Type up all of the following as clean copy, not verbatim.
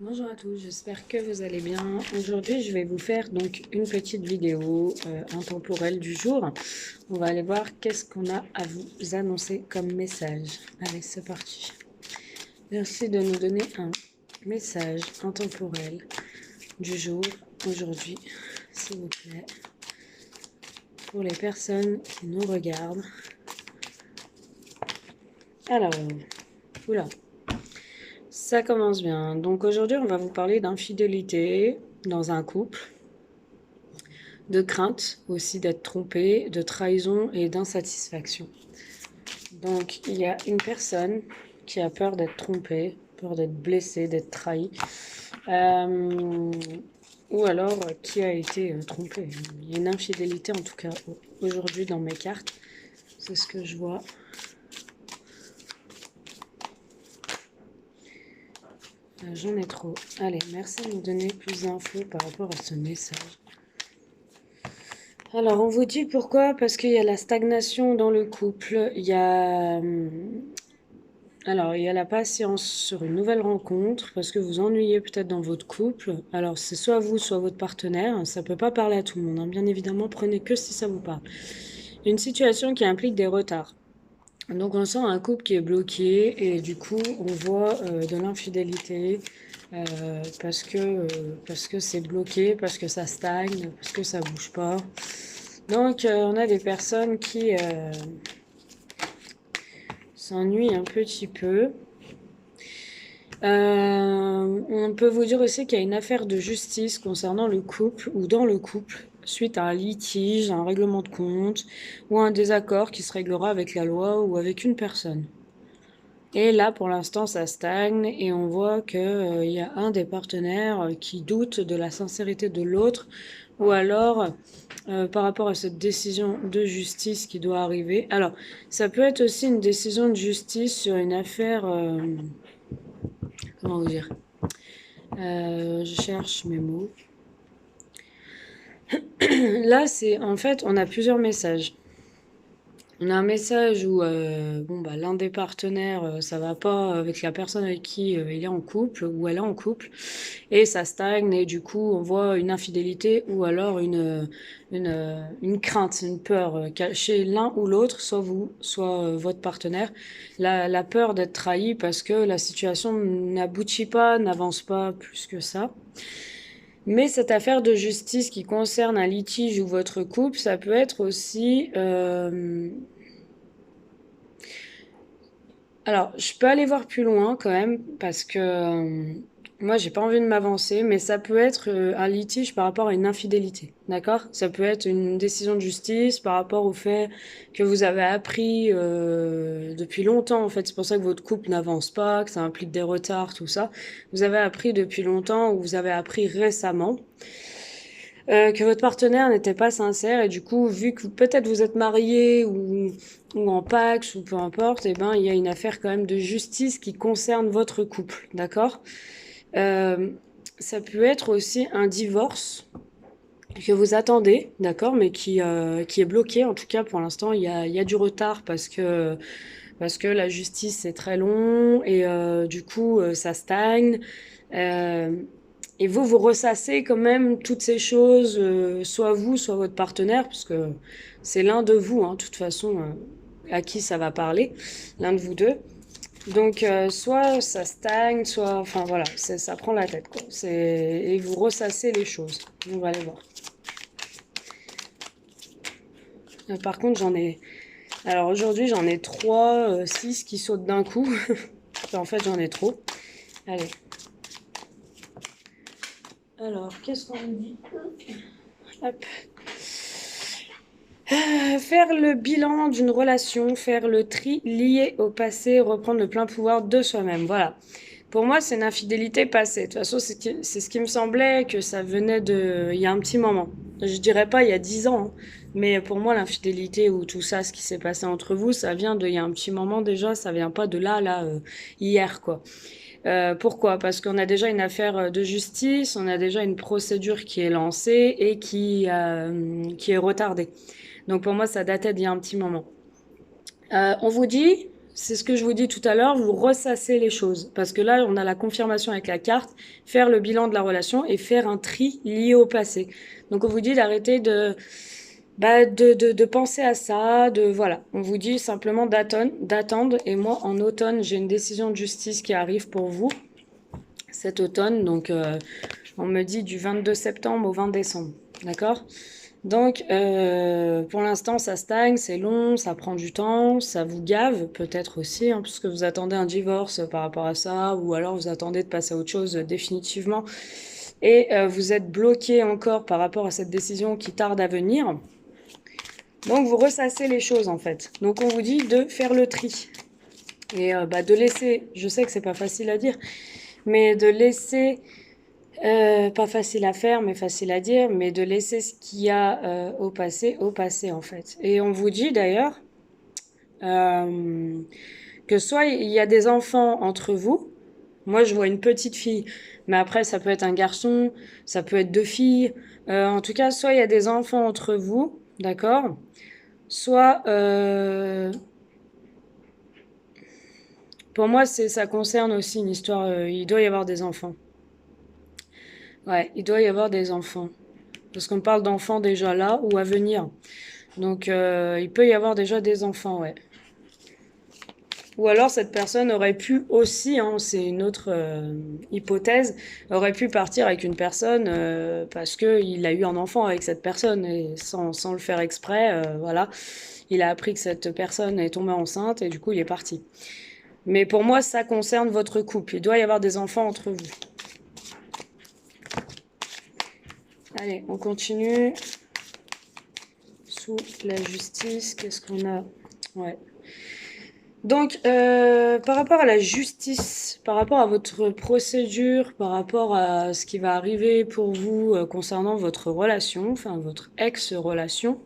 Bonjour à tous, j'espère que vous allez bien. Aujourd'hui, je vais vous faire donc une petite vidéo intemporelle du jour. On va aller voir qu'est-ce qu'on a à vous annoncer comme message. Allez, c'est parti. Merci de nous donner un message intemporel du jour aujourd'hui, s'il vous plaît. Pour les personnes qui nous regardent. Alors, oula. Ça commence bien. Donc aujourd'hui, on va vous parler d'infidélité dans un couple, de crainte aussi d'être trompé, de trahison et d'insatisfaction. Donc il y a une personne qui a peur d'être trompée, peur d'être blessée, d'être trahie, ou alors qui a été trompée. Il y a une infidélité en tout cas aujourd'hui dans mes cartes, c'est ce que je vois. J'en ai trop. Allez, merci de nous donner plus d'infos par rapport à ce message. Alors, on vous dit pourquoi? Parce qu'il y a la stagnation dans le couple, il y a la patience sur une nouvelle rencontre, parce que vous ennuyez peut-être dans votre couple. Alors, c'est soit vous, soit votre partenaire. Ça peut pas parler à tout le monde, hein. Bien évidemment, prenez que si ça vous parle. Une situation qui implique des retards. Donc, on sent un couple qui est bloqué, et du coup, on voit de l'infidélité, parce que c'est bloqué, parce que ça stagne, parce que ça bouge pas. Donc, on a des personnes qui s'ennuient un petit peu. On peut vous dire aussi qu'il y a une affaire de justice concernant le couple ou dans le couple, suite à un litige, un règlement de compte ou un désaccord qui se réglera avec la loi ou avec une personne. Et là, pour l'instant, ça stagne et on voit qu'il y a un des partenaires qui doute de la sincérité de l'autre ou alors par rapport à cette décision de justice qui doit arriver. Alors, ça peut être aussi une décision de justice sur une affaire... comment vous dire? Je cherche mes mots. Là, c'est en fait, on a plusieurs messages. On a un message où l'un des partenaires, ça va pas avec la personne avec qui il est en couple ou elle est en couple, et ça stagne et du coup on voit une infidélité ou alors une crainte, une peur chez l'un ou l'autre, soit vous, soit votre partenaire, la peur d'être trahi parce que la situation n'aboutit pas, n'avance pas plus que ça. Mais cette affaire de justice qui concerne un litige ou votre couple, ça peut être aussi... Alors, je peux aller voir plus loin quand même, parce que moi, j'ai pas envie de m'avancer, mais ça peut être un litige par rapport à une infidélité, d'accord? Ça peut être une décision de justice par rapport au fait que vous avez appris depuis longtemps, en fait, c'est pour ça que votre couple n'avance pas, que ça implique des retards, tout ça. Vous avez appris depuis longtemps ou vous avez appris récemment que votre partenaire n'était pas sincère et du coup, vu que peut-être vous êtes marié ou en Pacs ou peu importe, eh ben, il y a une affaire quand même de justice qui concerne votre couple, d'accord? Euh, Ça peut être aussi un divorce que vous attendez, d'accord, mais qui est bloqué. En tout cas, pour l'instant, il y a du retard parce que la justice, c'est très long et du coup, ça stagne. Euh, et vous, vous ressassez quand même toutes ces choses, soit vous, soit votre partenaire, parce que c'est l'un de vous, hein, de toute façon, à qui ça va parler, l'un de vous deux. Donc, soit ça stagne, soit... Enfin, voilà, ça prend la tête, quoi. Et vous ressassez les choses. On va aller voir. Par contre, j'en ai... Alors, aujourd'hui, j'en ai 3, 6 qui sautent d'un coup. En fait, j'en ai trop. Allez. Alors, qu'est-ce qu'on me dit? Hop. Faire le bilan d'une relation, faire le tri lié au passé, reprendre le plein pouvoir de soi-même. Voilà. Pour moi, c'est une infidélité passée. De toute façon, c'est ce qui me semblait que ça venait de... Il y a un petit moment. Je dirais pas il y a 10 ans, hein. Mais pour moi, l'infidélité ou tout ça, ce qui s'est passé entre vous, ça vient de... Il y a un petit moment déjà, ça vient pas de là, hier, quoi. Pourquoi? Parce qu'on a déjà une affaire de justice, on a déjà une procédure qui est lancée et qui est retardée. Donc pour moi, ça datait d'il y a un petit moment. On vous dit, c'est ce que je vous dis tout à l'heure, vous ressassez les choses. Parce que là, on a la confirmation avec la carte, faire le bilan de la relation et faire un tri lié au passé. Donc on vous dit d'arrêter de penser à ça, voilà. On vous dit simplement d'attendre. Et moi, en automne, j'ai une décision de justice qui arrive pour vous cet automne. Donc on me dit du 22 septembre au 20 décembre. D'accord? Donc, pour l'instant, ça stagne, c'est long, ça prend du temps, ça vous gave peut-être aussi, hein, puisque vous attendez un divorce par rapport à ça, ou alors vous attendez de passer à autre chose définitivement, et vous êtes bloqué encore par rapport à cette décision qui tarde à venir. Donc, vous ressassez les choses en fait. Donc, on vous dit de faire le tri et de laisser. Je sais que c'est pas facile à dire, mais de laisser. Pas facile à faire, mais facile à dire, mais de laisser ce qu'il y a au passé en fait. Et on vous dit d'ailleurs que soit il y a des enfants entre vous, moi je vois une petite fille, mais après ça peut être un garçon, ça peut être deux filles, en tout cas soit il y a des enfants entre vous, d'accord, soit pour moi ça concerne aussi une histoire, il doit y avoir des enfants. Ouais, il doit y avoir des enfants. Parce qu'on parle d'enfants déjà là ou à venir. Donc il peut y avoir déjà des enfants, ouais. Ou alors cette personne aurait pu aussi, hein, c'est une autre hypothèse, aurait pu partir avec une personne parce qu'il a eu un enfant avec cette personne et sans le faire exprès, voilà. Il a appris que cette personne est tombée enceinte et du coup il est parti. Mais pour moi ça concerne votre couple. Il doit y avoir des enfants entre vous. Allez, on continue. Sous la justice, qu'est-ce qu'on a? Ouais. Donc, par rapport à la justice, par rapport à votre procédure, par rapport à ce qui va arriver pour vous concernant votre relation, enfin votre ex-relation,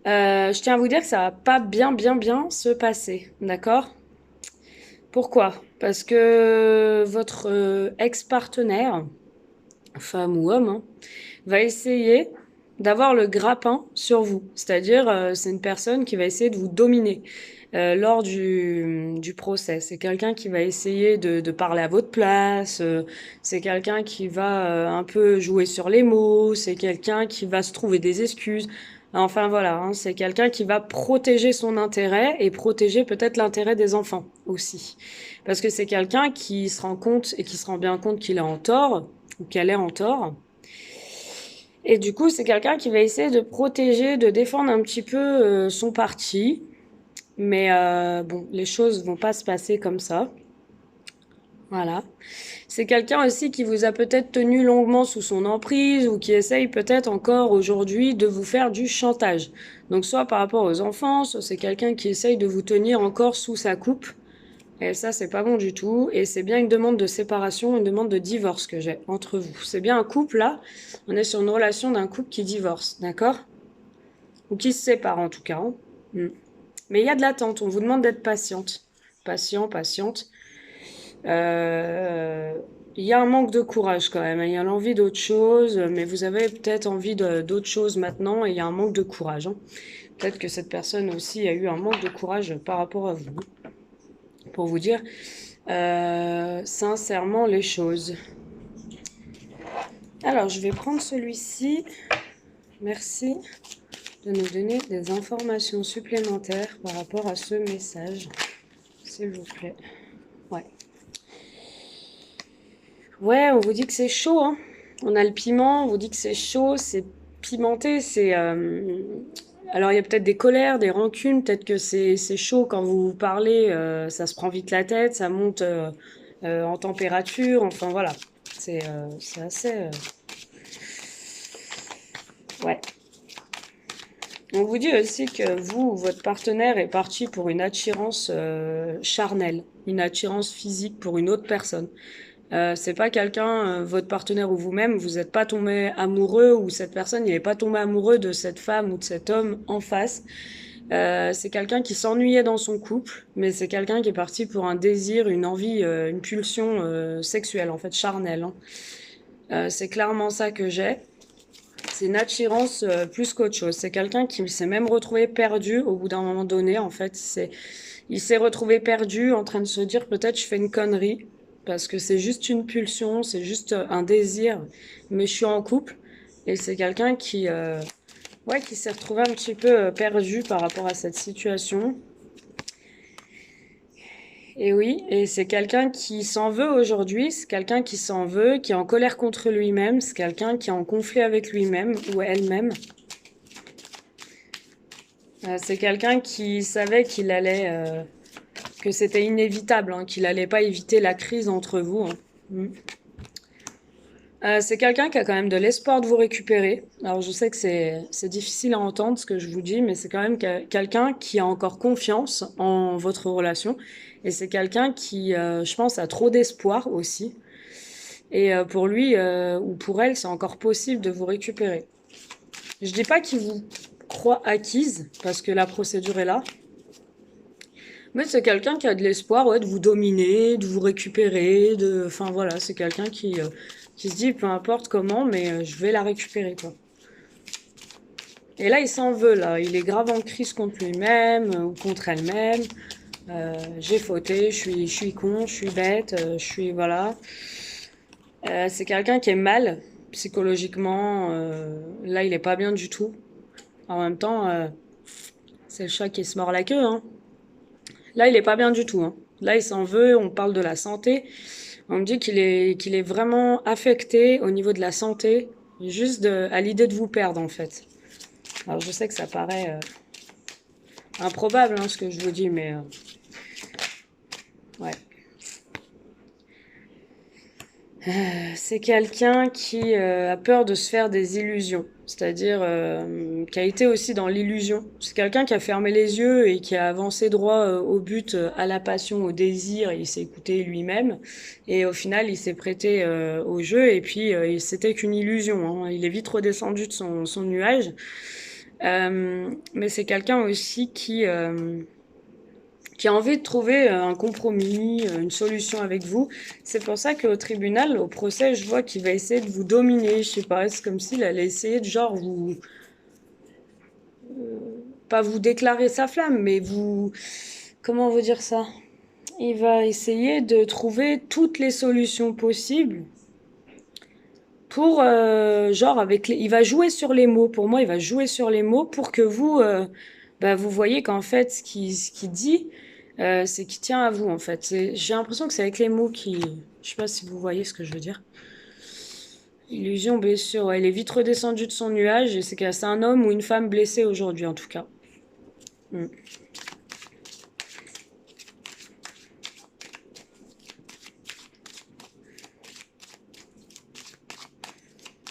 je tiens à vous dire que ça va pas bien se passer, d'accord? Pourquoi? Parce que votre ex-partenaire, femme ou homme, hein, va essayer d'avoir le grappin sur vous. C'est-à-dire, c'est une personne qui va essayer de vous dominer lors du procès. C'est quelqu'un qui va essayer de parler à votre place. C'est quelqu'un qui va un peu jouer sur les mots. C'est quelqu'un qui va se trouver des excuses. Enfin voilà, hein, c'est quelqu'un qui va protéger son intérêt et protéger peut-être l'intérêt des enfants aussi. Parce que c'est quelqu'un qui se rend compte et qui se rend bien compte qu'il est en tort ou qu'elle est en tort. Et du coup, c'est quelqu'un qui va essayer de protéger, de défendre un petit peu son parti. Mais bon, les choses vont pas se passer comme ça. Voilà. C'est quelqu'un aussi qui vous a peut-être tenu longuement sous son emprise ou qui essaye peut-être encore aujourd'hui de vous faire du chantage. Donc soit par rapport aux enfants, soit c'est quelqu'un qui essaye de vous tenir encore sous sa coupe. Et ça, c'est pas bon du tout. Et c'est bien une demande de séparation, une demande de divorce que j'ai entre vous. C'est bien un couple, là. On est sur une relation d'un couple qui divorce, d'accord? Ou qui se sépare, en tout cas. Hein. Mais il y a de l'attente. On vous demande d'être patiente. Patiente. Il y a un manque de courage, quand même. Il y a l'envie d'autre chose. Mais vous avez peut-être envie d'autre chose maintenant. Et il y a un manque de courage. Hein. Peut-être que cette personne aussi a eu un manque de courage par rapport à vous. Pour vous dire sincèrement les choses. Alors, je vais prendre celui-ci. Merci de nous donner des informations supplémentaires par rapport à ce message, s'il vous plaît. Ouais, on vous dit que c'est chaud, hein. On a le piment, on vous dit que c'est chaud, c'est pimenté, c'est... Alors, il y a peut-être des colères, des rancunes, peut-être que c'est chaud quand vous parlez, ça se prend vite la tête, ça monte en température, enfin voilà. C'est assez... Ouais. On vous dit aussi que vous, votre partenaire est parti pour une attirance charnelle, une attirance physique pour une autre personne. C'est pas quelqu'un, votre partenaire ou vous-même, vous n'êtes pas tombé amoureux ou cette personne n'est pas tombé amoureux de cette femme ou de cet homme en face. C'est quelqu'un qui s'ennuyait dans son couple, mais c'est quelqu'un qui est parti pour un désir, une envie, une pulsion sexuelle, en fait, charnelle. Hein. C'est clairement ça que j'ai. C'est une attirance plus qu'autre chose. C'est quelqu'un qui s'est même retrouvé perdu au bout d'un moment donné. En fait, il s'est retrouvé perdu en train de se dire peut-être je fais une connerie parce que c'est juste une pulsion, c'est juste un désir, mais je suis en couple. Et c'est quelqu'un ouais, qui s'est retrouvé un petit peu perdu par rapport à cette situation. Et oui, et c'est quelqu'un qui s'en veut aujourd'hui, c'est quelqu'un qui s'en veut, qui est en colère contre lui-même, c'est quelqu'un qui est en conflit avec lui-même ou elle-même. C'est quelqu'un qui savait que c'était inévitable, hein, qu'il allait pas éviter la crise entre vous, hein. Mm. C'est quelqu'un qui a quand même de l'espoir de vous récupérer. Alors je sais que c'est difficile à entendre ce que je vous dis, mais c'est quand même quelqu'un qui a encore confiance en votre relation. Et c'est quelqu'un qui, je pense, a trop d'espoir aussi. Et pour lui ou pour elle, c'est encore possible de vous récupérer. Je dis pas qu'il vous croit acquise, parce que la procédure est là. Mais c'est quelqu'un qui a de l'espoir, ouais, de vous dominer, de vous récupérer, enfin voilà, c'est quelqu'un qui se dit peu importe comment, mais je vais la récupérer, quoi. Et là, il s'en veut, là. Il est grave en crise contre lui-même ou contre elle-même. J'ai fauté, je suis con, je suis bête, voilà. C'est quelqu'un qui est mal psychologiquement. Là, il est pas bien du tout. En même temps, c'est le chat qui se mord la queue, hein. Là, il est pas bien du tout, hein. Là, il s'en veut. On parle de la santé. On me dit qu'il est vraiment affecté au niveau de la santé, juste à l'idée de vous perdre, en fait. Alors, je sais que ça paraît improbable, hein, ce que je vous dis, mais ouais. C'est quelqu'un qui a peur de se faire des illusions, c'est-à-dire qui a été aussi dans l'illusion. C'est quelqu'un qui a fermé les yeux et qui a avancé droit au but, à la passion, au désir, et il s'est écouté lui-même. Et au final, il s'est prêté au jeu, et puis c'était qu'une illusion, hein. Il est vite redescendu de son nuage. Mais c'est quelqu'un aussi qui a envie de trouver un compromis, une solution avec vous. C'est pour ça qu'au tribunal, au procès, je vois qu'il va essayer de vous dominer. Je sais pas, c'est comme s'il allait essayer de genre pas vous déclarer sa flamme, mais comment vous dire ça? Il va essayer de trouver toutes les solutions possibles pour, genre il va jouer sur les mots. Pour moi, il va jouer sur les mots pour que vous, vous voyez qu'en fait, ce qu'il dit, c'est qu'il tient à vous, en fait. J'ai l'impression que c'est avec les mots je sais pas si vous voyez ce que je veux dire. Illusion, blessure, ouais, il est vite redescendu de son nuage et c'est un homme ou une femme blessée aujourd'hui, en tout cas. Mm.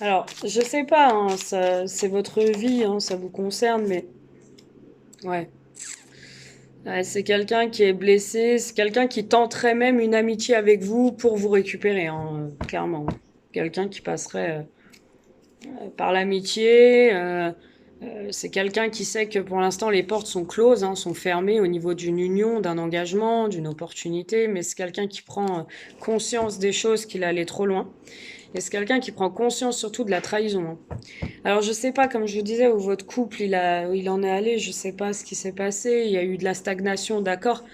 Alors, je sais pas, hein, c'est votre vie, hein, ça vous concerne, mais ouais. Ouais, c'est quelqu'un qui est blessé, c'est quelqu'un qui tenterait même une amitié avec vous pour vous récupérer, hein, clairement. Quelqu'un qui passerait par l'amitié. C'est quelqu'un qui sait que pour l'instant les portes sont closes, hein, sont fermées au niveau d'une union, d'un engagement, d'une opportunité, mais c'est quelqu'un qui prend conscience des choses, qu'il allait trop loin. Et c'est quelqu'un qui prend conscience surtout de la trahison, hein. Alors je sais pas, comme je vous disais, où votre couple où il en est allé, je sais pas ce qui s'est passé. Il y a eu de la stagnation, d'accord,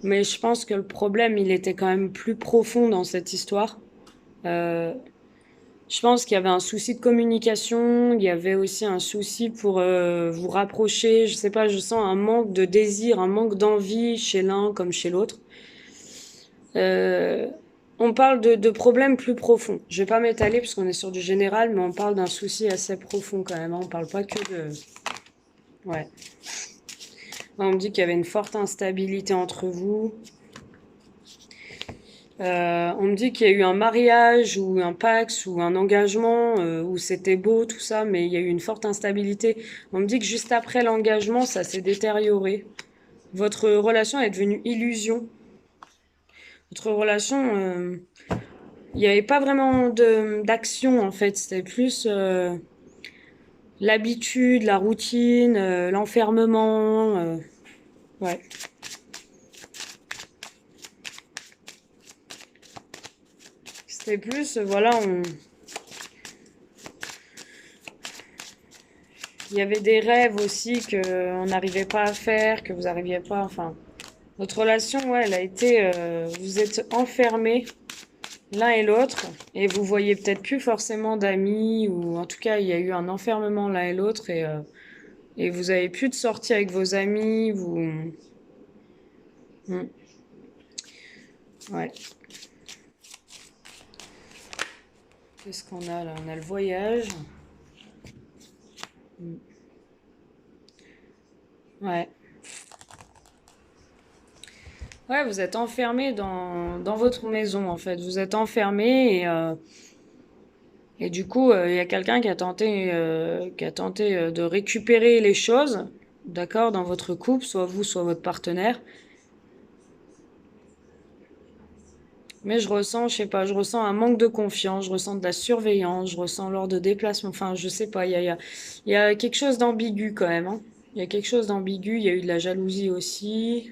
mais je pense que le problème, il était quand même plus profond dans cette histoire. Euh, je pense qu'il y avait un souci de communication, il y avait aussi un souci pour vous rapprocher. Je sais pas, je sens un manque de désir, un manque d'envie chez l'un comme chez l'autre. Euh, on parle de problèmes plus profonds. Je vais pas m'étaler puisqu'on est sur du général, mais on parle d'un souci assez profond quand même, hein. On parle pas que de... Ouais. On me dit qu'il y avait une forte instabilité entre vous. On me dit qu'il y a eu un mariage ou un pax ou un engagement où c'était beau, tout ça, mais il y a eu une forte instabilité. On me dit que juste après l'engagement, ça s'est détérioré. Votre relation est devenue illusion. Votre relation, il n'y avait pas vraiment d'action en fait. C'était plus l'habitude, la routine, l'enfermement. Ouais. C'était plus, voilà, Il y avait des rêves aussi que on n'arrivait pas à faire, que vous n'arriviez pas, enfin. Votre relation, ouais, elle a été, vous êtes enfermés l'un et l'autre, et vous voyez peut-être plus forcément d'amis, ou en tout cas, il y a eu un enfermement l'un et l'autre, et vous avez plus de sorties avec vos amis, vous... Hmm, ouais. Qu'est-ce qu'on a là? On a le voyage. Hmm, ouais. Ouais, vous êtes enfermé dans votre maison, en fait. Vous êtes enfermé et du coup, il y a quelqu'un qui a tenté de récupérer les choses, d'accord, dans votre couple, soit vous, soit votre partenaire. Mais je ressens, je sais pas, je ressens un manque de confiance, je ressens de la surveillance, je ressens lors de déplacements, enfin, je sais pas, il y a quelque chose d'ambigu quand même, hein. Il y a quelque chose d'ambigu, il y a eu de la jalousie aussi.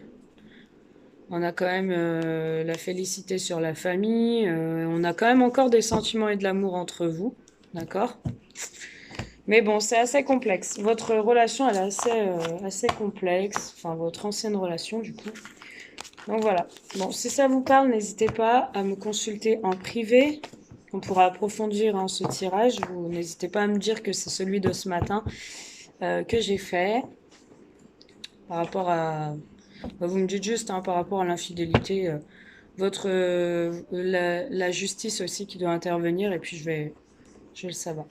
On a quand même la félicité sur la famille, on a quand même encore des sentiments et de l'amour entre vous, d'accord? Mais bon, c'est assez complexe. Votre relation, elle est assez complexe. Enfin, votre ancienne relation, du coup. Donc voilà. Bon, si ça vous parle, n'hésitez pas à me consulter en privé. On pourra approfondir hein, ce tirage. Vous n'hésitez pas à me dire que c'est celui de ce matin que j'ai fait. Par rapport à... Vous me dites juste hein, par rapport à l'infidélité, la justice aussi qui doit intervenir. Et puis je vais le savoir.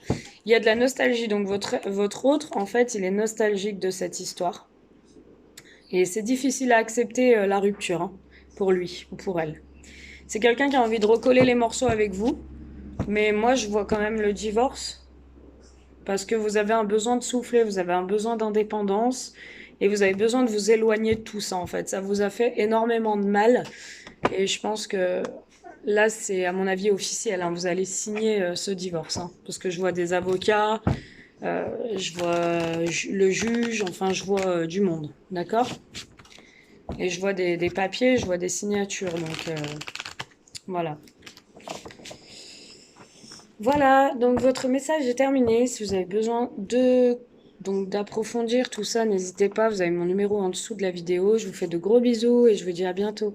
Il y a de la nostalgie. Donc votre autre, en fait, il est nostalgique de cette histoire. Et c'est difficile à accepter la rupture hein, pour lui ou pour elle. C'est quelqu'un qui a envie de recoller les morceaux avec vous. Mais moi, je vois quand même le divorce. Parce que vous avez un besoin de souffler, vous avez un besoin d'indépendance. Et vous avez besoin de vous éloigner de tout ça, en fait. Ça vous a fait énormément de mal. Et je pense que là, c'est à mon avis officiel. Hein. Vous allez signer ce divorce. Hein. Parce que je vois des avocats, je vois le juge, enfin, je vois du monde. D'accord? Et je vois des papiers, je vois des signatures. Donc, voilà. Voilà, donc votre message est terminé. Si vous avez besoin donc d'approfondir tout ça, n'hésitez pas. Vous avez mon numéro en dessous de la vidéo. Je vous fais de gros bisous et je vous dis à bientôt.